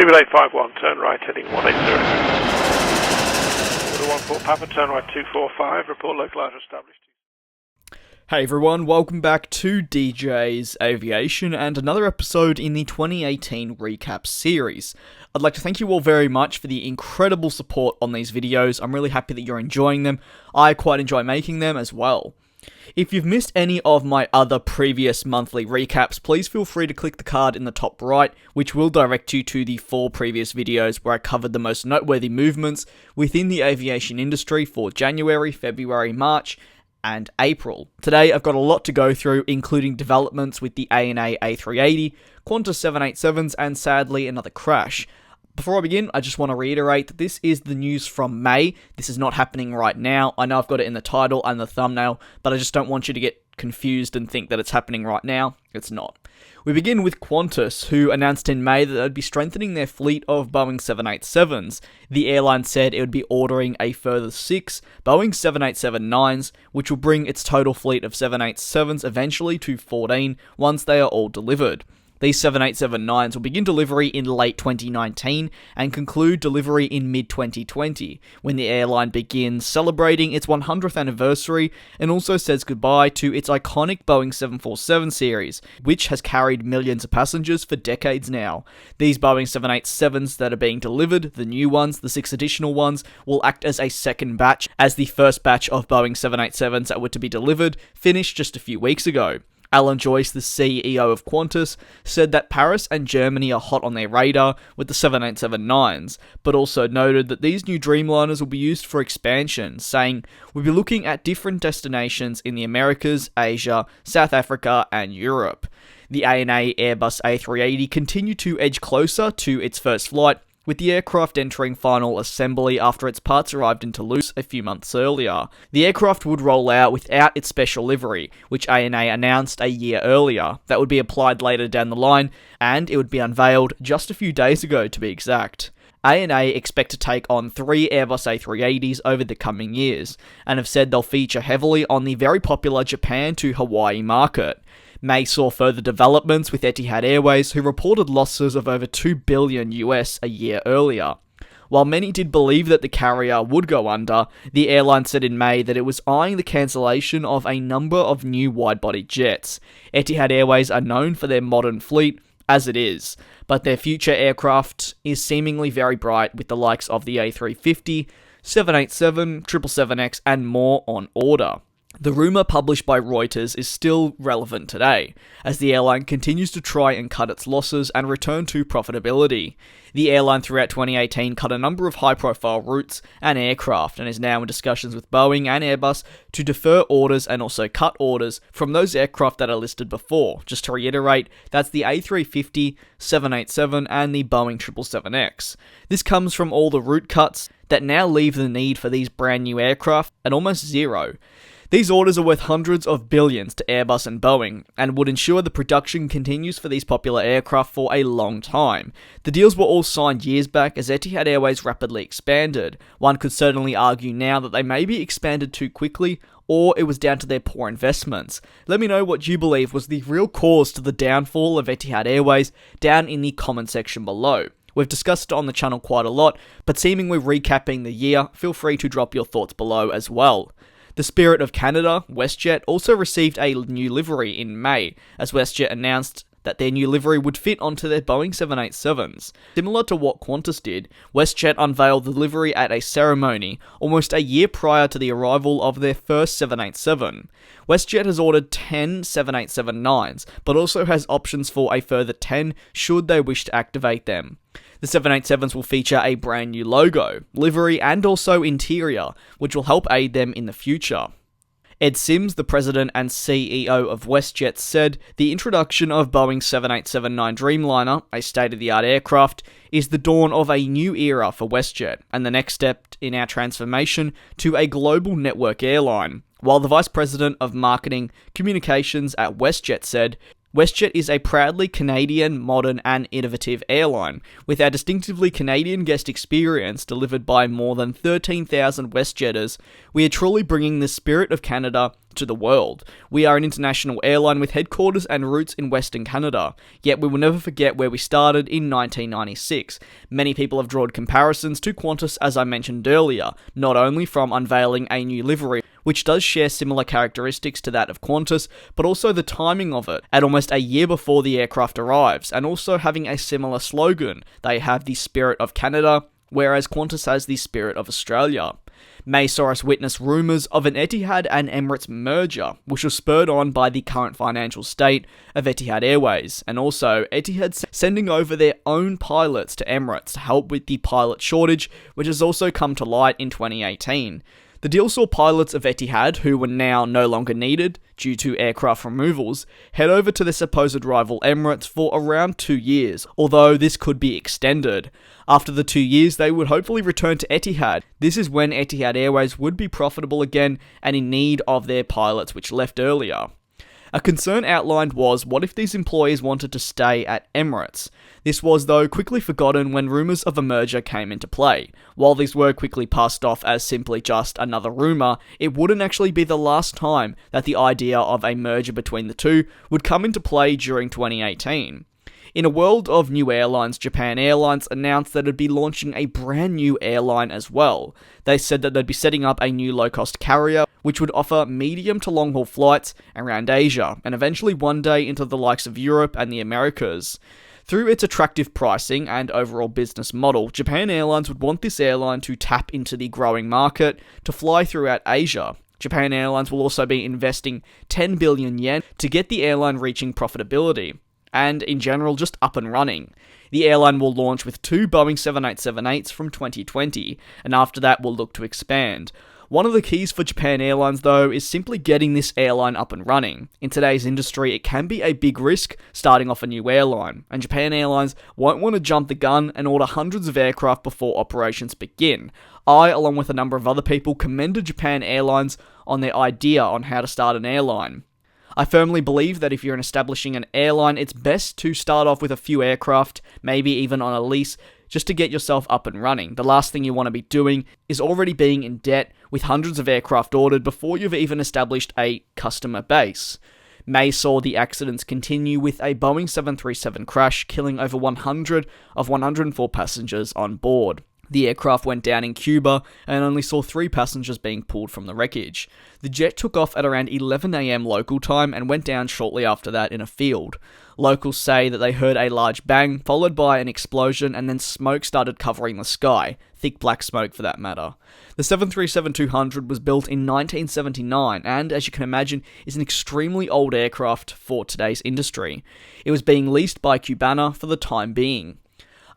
Lima 851, turn right heading 180. Order 14 Papa, turn right 245, report localizer established. Hey everyone, welcome back to DJ's Aviation and another episode in the 2018 recap series. I'd like to thank you all very much for the incredible support on these videos. I'm really happy that you're enjoying them. I quite enjoy making them as well. If you've missed any of my other previous monthly recaps, please feel free to click the card in the top right, which will direct you to the 4 previous videos where I covered the most noteworthy movements within the aviation industry for January, February, March, and April. Today I've got a lot to go through, including developments with the ANA A380, Qantas 787s, and sadly another crash. Before I begin, I just want to reiterate that this is the news from May. This is not happening right now. I know I've got it in the title and the thumbnail, but I just don't want you to get confused and think that it's happening right now. It's not. We begin with Qantas, who announced in May that they'd be strengthening their fleet of Boeing 787s. The airline said it would be ordering a further 6 Boeing 787-9s, which will bring its total fleet of 787s eventually to 14 once they are all delivered. These 787-9s will begin delivery in late 2019 and conclude delivery in mid-2020, when the airline begins celebrating its 100th anniversary and also says goodbye to its iconic Boeing 747 series, which has carried millions of passengers for decades now. These Boeing 787s that are being delivered, the new ones, the 6 additional ones, will act as a second batch, as the first batch of Boeing 787s that were to be delivered finished just a few weeks ago. Alan Joyce, the CEO of Qantas, said that Paris and Germany are hot on their radar with the 787-9s, but also noted that these new Dreamliners will be used for expansion, saying, "We'll be looking at different destinations in the Americas, Asia, South Africa, and Europe." The ANA Airbus A380 continued to edge closer to its first flight, with the aircraft entering final assembly after its parts arrived in Toulouse a few months earlier. The aircraft would roll out without its special livery, which ANA announced a year earlier. That would be applied later down the line, and it would be unveiled just a few days ago to be exact. ANA expect to take on 3 Airbus A380s over the coming years, and have said they'll feature heavily on the very popular Japan to Hawaii market. May saw further developments with Etihad Airways, who reported losses of over $2 billion US a year earlier. While many did believe that the carrier would go under, the airline said in May that it was eyeing the cancellation of a number of new wide-body jets. Etihad Airways are known for their modern fleet, as it is, but their future aircraft is seemingly very bright with the likes of the A350, 787, 777X, and more on order. The rumour published by Reuters is still relevant today, as the airline continues to try and cut its losses and return to profitability. The airline throughout 2018 cut a number of high-profile routes and aircraft, and is now in discussions with Boeing and Airbus to defer orders and also cut orders from those aircraft that are listed before. Just to reiterate, that's the A350, 787, and the Boeing 777X. This comes from all the route cuts that now leave the need for these brand new aircraft at almost zero. These orders are worth hundreds of billions to Airbus and Boeing, and would ensure the production continues for these popular aircraft for a long time. The deals were all signed years back as Etihad Airways rapidly expanded. One could certainly argue now that they may be expanded too quickly, or it was down to their poor investments. Let me know what you believe was the real cause to the downfall of Etihad Airways down in the comment section below. We've discussed it on the channel quite a lot, but seemingly recapping the year, feel free to drop your thoughts below as well. The Spirit of Canada, WestJet, also received a new livery in May, as WestJet announced that their new livery would fit onto their Boeing 787s. Similar to what Qantas did, WestJet unveiled the livery at a ceremony almost a year prior to the arrival of their first 787. WestJet has ordered 10 787-9s, but also has options for a further 10 should they wish to activate them. The 787s will feature a brand new logo, livery, and also interior, which will help aid them in the future. Ed Sims, the president and CEO of WestJet, said the introduction of Boeing 787-9 Dreamliner, a state-of-the-art aircraft, is the dawn of a new era for WestJet, and the next step in our transformation to a global network airline. While the vice president of marketing communications at WestJet said, WestJet is a proudly Canadian, modern and innovative airline, with our distinctively Canadian guest experience delivered by more than 13,000 WestJetters. We are truly bringing the spirit of Canada to the world. We are an international airline with headquarters and roots in Western Canada, yet we will never forget where we started in 1996. Many people have drawn comparisons to Qantas, as I mentioned earlier, not only from unveiling a new livery, which does share similar characteristics to that of Qantas, but also the timing of it, at almost a year before the aircraft arrives, and also having a similar slogan. They have the spirit of Canada, whereas Qantas has the spirit of Australia. May saw us witness rumours of an Etihad and Emirates merger, which was spurred on by the current financial state of Etihad Airways, and also Etihad sending over their own pilots to Emirates to help with the pilot shortage, which has also come to light in 2018. The deal saw pilots of Etihad, who were now no longer needed due to aircraft removals, head over to their supposed rival Emirates for around 2 years, although this could be extended. After the 2 years, they would hopefully return to Etihad. This is when Etihad Airways would be profitable again and in need of their pilots which left earlier. A concern outlined was, what if these employees wanted to stay at Emirates? This was, though, quickly forgotten when rumours of a merger came into play. While these were quickly passed off as simply just another rumour, it wouldn't actually be the last time that the idea of a merger between the two would come into play during 2018. In a world of new airlines, Japan Airlines announced that it'd be launching a brand new airline as well. They said that they'd be setting up a new low-cost carrier, which would offer medium to long-haul flights around Asia, and eventually one day into the likes of Europe and the Americas. Through its attractive pricing and overall business model, Japan Airlines would want this airline to tap into the growing market to fly throughout Asia. Japan Airlines will also be investing 10 billion yen to get the airline reaching profitability, and in general just up and running. The airline will launch with 2 Boeing 787-8s from 2020, and after that will look to expand. One of the keys for Japan Airlines, though, is simply getting this airline up and running. In today's industry, it can be a big risk starting off a new airline, and Japan Airlines won't want to jump the gun and order hundreds of aircraft before operations begin. I, along with a number of other people, commended Japan Airlines on their idea on how to start an airline. I firmly believe that if you're establishing an airline, it's best to start off with a few aircraft, maybe even on a lease, just to get yourself up and running. The last thing you want to be doing is already being in debt with hundreds of aircraft ordered before you've even established a customer base. May saw the accidents continue with a Boeing 737 crash, killing over 100 of 104 passengers on board. The aircraft went down in Cuba and only saw 3 passengers being pulled from the wreckage. The jet took off at around 11 AM local time and went down shortly after that in a field. Locals say that they heard a large bang, followed by an explosion, and then smoke started covering the sky. Thick black smoke for that matter. The 737-200 was built in 1979 and, as you can imagine, is an extremely old aircraft for today's industry. It was being leased by Cubana for the time being.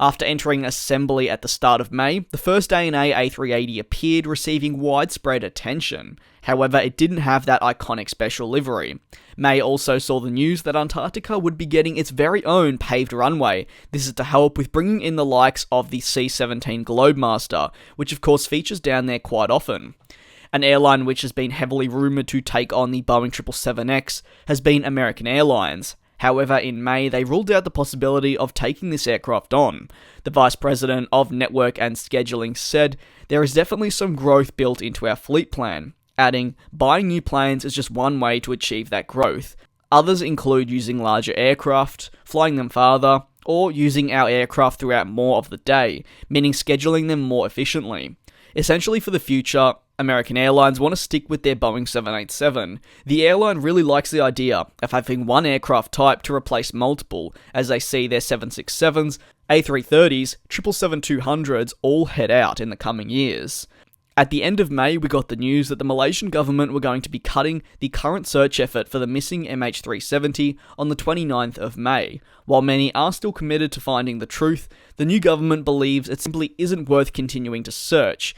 After entering assembly at the start of May, the first ANA A380 appeared, receiving widespread attention. However, it didn't have that iconic special livery. May also saw the news that Antarctica would be getting its very own paved runway. This is to help with bringing in the likes of the C-17 Globemaster, which of course features down there quite often. An airline which has been heavily rumoured to take on the Boeing 777X has been American Airlines. However, in May, they ruled out the possibility of taking this aircraft on. The Vice President of Network and Scheduling said, "There is definitely some growth built into our fleet plan," adding, "Buying new planes is just one way to achieve that growth. Others include using larger aircraft, flying them farther, or using our aircraft throughout more of the day, meaning scheduling them more efficiently. Essentially, for the future, American Airlines want to stick with their Boeing 787. The airline really likes the idea of having one aircraft type to replace multiple, as they see their 767s, A330s, 777-200s all head out in the coming years." At the end of May, we got the news that the Malaysian government were going to be cutting the current search effort for the missing MH370 on the 29th of May. While many are still committed to finding the truth, the new government believes it simply isn't worth continuing to search.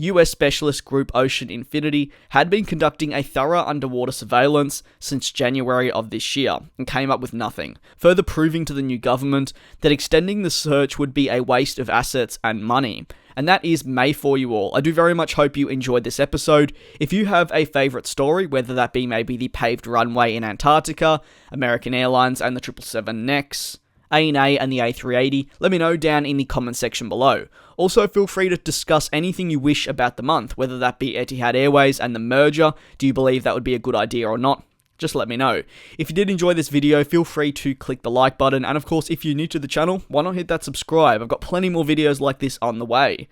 US specialist group Ocean Infinity had been conducting a thorough underwater surveillance since January of this year and came up with nothing, further proving to the new government that extending the search would be a waste of assets and money. and that is May for you all. I do very much hope you enjoyed this episode. If you have a favourite story, whether that be maybe the paved runway in Antarctica, American Airlines and the 777X, ANA and the A380, let me know down in the comment section below. Also, feel free to discuss anything you wish about the month, whether that be Etihad Airways and the merger. Do you believe that would be a good idea or not? Just let me know. If you did enjoy this video, feel free to click the like button, and of course, if you're new to the channel, why not hit that subscribe? I've got plenty more videos like this on the way.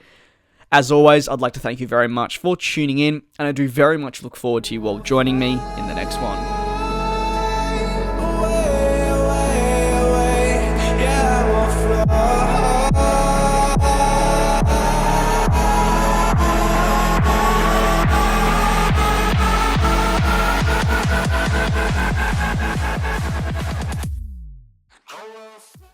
As always, I'd like to thank you very much for tuning in, and I do very much look forward to you all joining me in the next one.